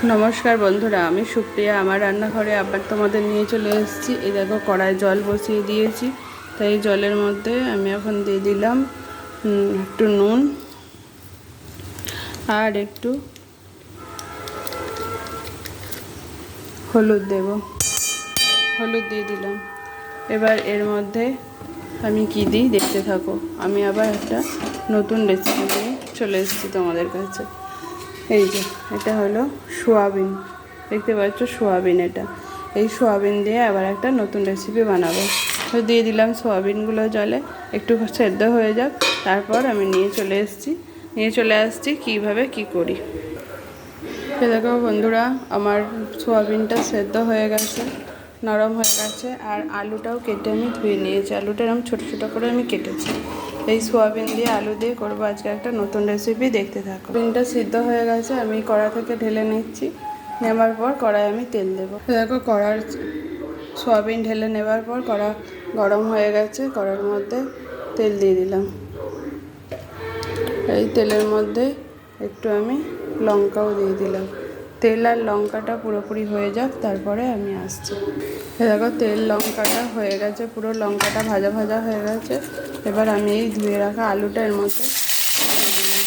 নমস্কার বন্ধুরা, আমি সুপ্রিয়া। আমার রান্নাঘরে আবার তোমাদের নিয়ে চলে এসেছি। এই দেখো, কড়ায় জল বসিয়ে দিয়েছি। তাই জলের মধ্যে আমি এখন দিয়ে দিলাম একটু নুন আর একটু হলুদ দেব। হলুদ দিয়ে দিলাম। এবার এর মধ্যে আমি কি দিই দেখতে থাকো। আমি আবার একটা নতুন রেসিপি নিয়ে চলে এসেছি তোমাদের কাছে। এই যে, এটা হলো সোয়াবিন। দেখতে পাচ্ছ সোয়াবিন। এই সোয়াবিন দিয়ে আবার একটা নতুন রেসিপি বানাবো। তো দিয়ে দিলাম সোয়াবিনগুলো জলে, একটু সেদ্ধ হয়ে যাক, তারপর আমি নিয়ে চলে আসছি কীভাবে কি করি। দেখো বন্ধুরা, আমার সোয়াবিনটা সেদ্ধ হয়ে গেছে, নরম হয়ে গেছে। আর আলুটাও কেটে আমি ধুয়ে নিয়েছি। আলুটা এরকম ছোটো ছোটো করে আমি কেটেছি। এই সোয়াবিন দিয়ে আলু দিয়ে করবো আজকে একটা নতুন রেসিপি, দেখতে থাকো। সোয়াবিনটা সিদ্ধ হয়ে গেছে, আমি কড়া থেকে ঢেলে নিচ্ছি। নেওয়ার পর কড়াই আমি তেল দেবো। দেখো, সোয়াবিন ঢেলে নেওয়ার পর কড়া গরম হয়ে গেছে। কড়ার মধ্যে তেল দিয়ে দিলাম। এই তেলের মধ্যে একটু আমি লঙ্কাও দিয়ে দিলাম। তেল আর লঙ্কাটা পুরোপুরি হয়ে যাক, তারপরে আমি আসছি। দেখো, তেল লঙ্কাটা হয়ে গেছে, পুরো লঙ্কাটা ভাজা ভাজা হয়ে গেছে। এবার আমি এই ধুয়ে রাখা আলুটা এর মধ্যে দিয়ে দিলাম।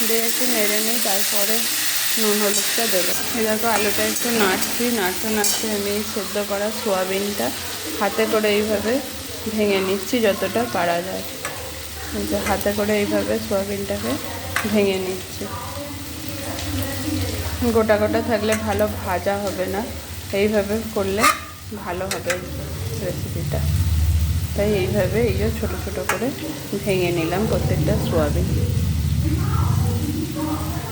দিয়ে একটু নেড়ে নিই, তারপরে নুন হলুদটা দেবো। দেখো, আলুটা একটু নাড়তে আমি এই সেদ্ধ করা সোয়াবিনটা হাতে করে এইভাবে ভেঙে নিচ্ছি যতটা পারা যায়। হাতে করে এইভাবে সোয়াবিনটাকে ভেঙে নিচ্ছি। গোটা গোটা থাকলে ভালো ভাজা হবে না, এইভাবে করলে ভালো হবে রেসিপিটা। তাই এইভাবে ছোটো ছোটো করে ভেঙে নিলাম প্রত্যেকটা সোয়াবিন।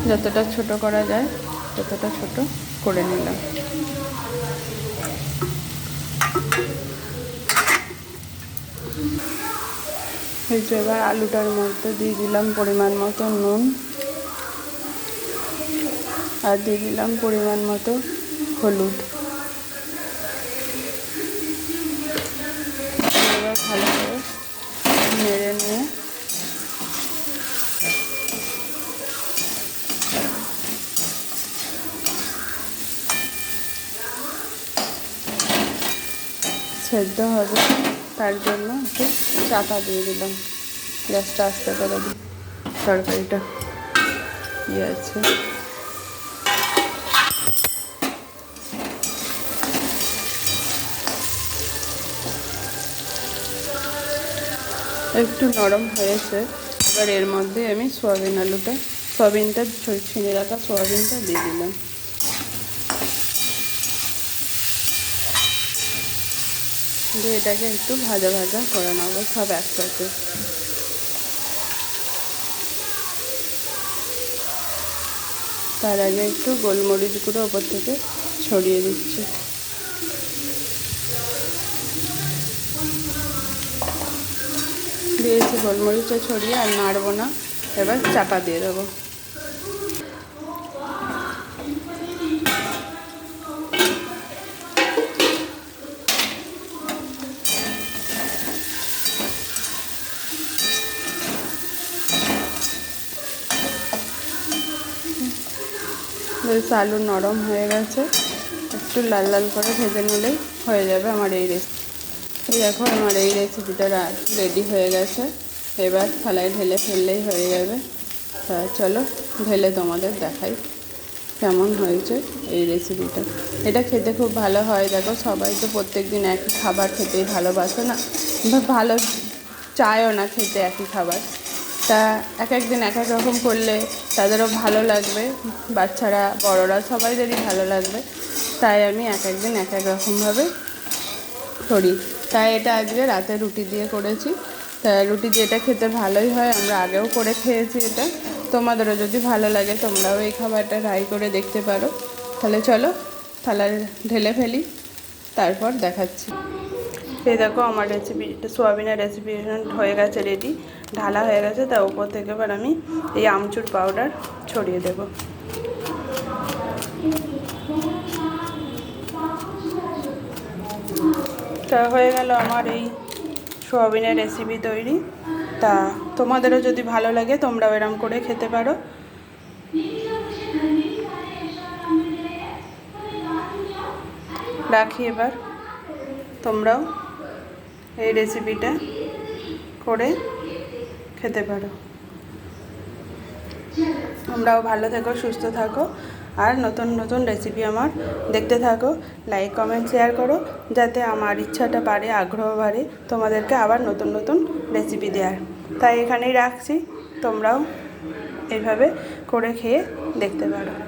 যতটা ছোট করা যায় ততটা ছোট করে নিলাম। এই যে, এবার আলুটার মধ্যে দিয়ে দিলাম পরিমাণ মতো নুন, আর দিয়ে দিলাম পরিমাণ মতো হলুদ। এবার ভালো করে নেড়ে নিয়ে সেদ্ধ হবে, তার জন্য একটু চাপা দিয়ে দিলাম। গ্যাসটা আস্তে করে দিই। তরকারিটা কি আছে, একটু নরম হয়েছে। এবার এর মধ্যে আমি সোয়াবিনটা ছিঁড়ে রাখা সোয়াবিনটা দিয়ে দিলাম। দিয়ে এটাকে একটু ভাজা ভাজা করে নেবো সব একসাথে। তার আগে একটু গোলমরিচ গুঁড়ো ওপর থেকে ছড়িয়ে দিচ্ছি। দিয়েছি গোলমরিচটা ছড়িয়ে, আর নাড়বো না। এবার চাপা দিয়ে দেবো। বেশ আলু নরম হয়ে গেছে, একটু লাল লাল করে ভেজে নিলেই হয়ে যাবে আমার এই রেসিপি। দেখো, আমার এই রেসিপিটা রেডি হয়ে গেছে। এবার থালায় ঢেলে ফেললেই হয়ে যাবে। তা চলো ঢেলে তোমাদের দেখাই কেমন হয়েছে এই রেসিপিটা। এটা খেতে খুব ভালো হয়। দেখো, সবাই তো প্রত্যেক দিন একই খাবার খেতেই ভালোবাসে না, বা ভালো চায়ও না খেতে একই খাবার। তা এক একদিন এক এক রকম করলে তাদেরও ভালো লাগবে, বাচ্চারা বড়রা সবাইদেরই ভালো লাগবে। তাই আমি এক একদিন এক এক রকমভাবে করি। তাই এটা আজকে রাতে রুটি দিয়ে করেছি। তা রুটি দিয়ে এটা খেতে ভালোই হয়, আমরা আগেও করে খেয়েছি এটা। তোমাদেরও যদি ভালো লাগে তোমরাও এই খাবারটা ট্রাই করে দেখতে পারো। তাহলে চলো থালায় ঢেলে ফেলি, তারপর দেখাচ্ছি। এই দেখো, আমার সোয়াবিনের রেসিপি হয়ে গেছে, রেডি, ঢালা হয়ে গেছে। তার উপর থেকে এবার আমি এই আমচুর পাউডার ছড়িয়ে দেব। তা হয়ে গেল আমার এই সোয়াবিনের রেসিপি তৈরি। তা তোমাদেরও যদি ভালো লাগে তোমরাও এরম করে খেতে পারো। রাখি এবার, তোমরাও এই রেসিপিটা করে খেতে পারো। তোমরাও ভালো থেকো, সুস্থ থাকো, আর নতুন নতুন রেসিপি আমার দেখতে থাকো। লাইক কমেন্ট শেয়ার করো, যাতে আমার ইচ্ছাটা বাড়ে, আগ্রহ বাড়ে তোমাদেরকে আবার নতুন নতুন রেসিপি দেওয়ার। তাই এখানেই রাখছি, তোমরাও এইভাবে করে খেয়ে দেখতে পারো।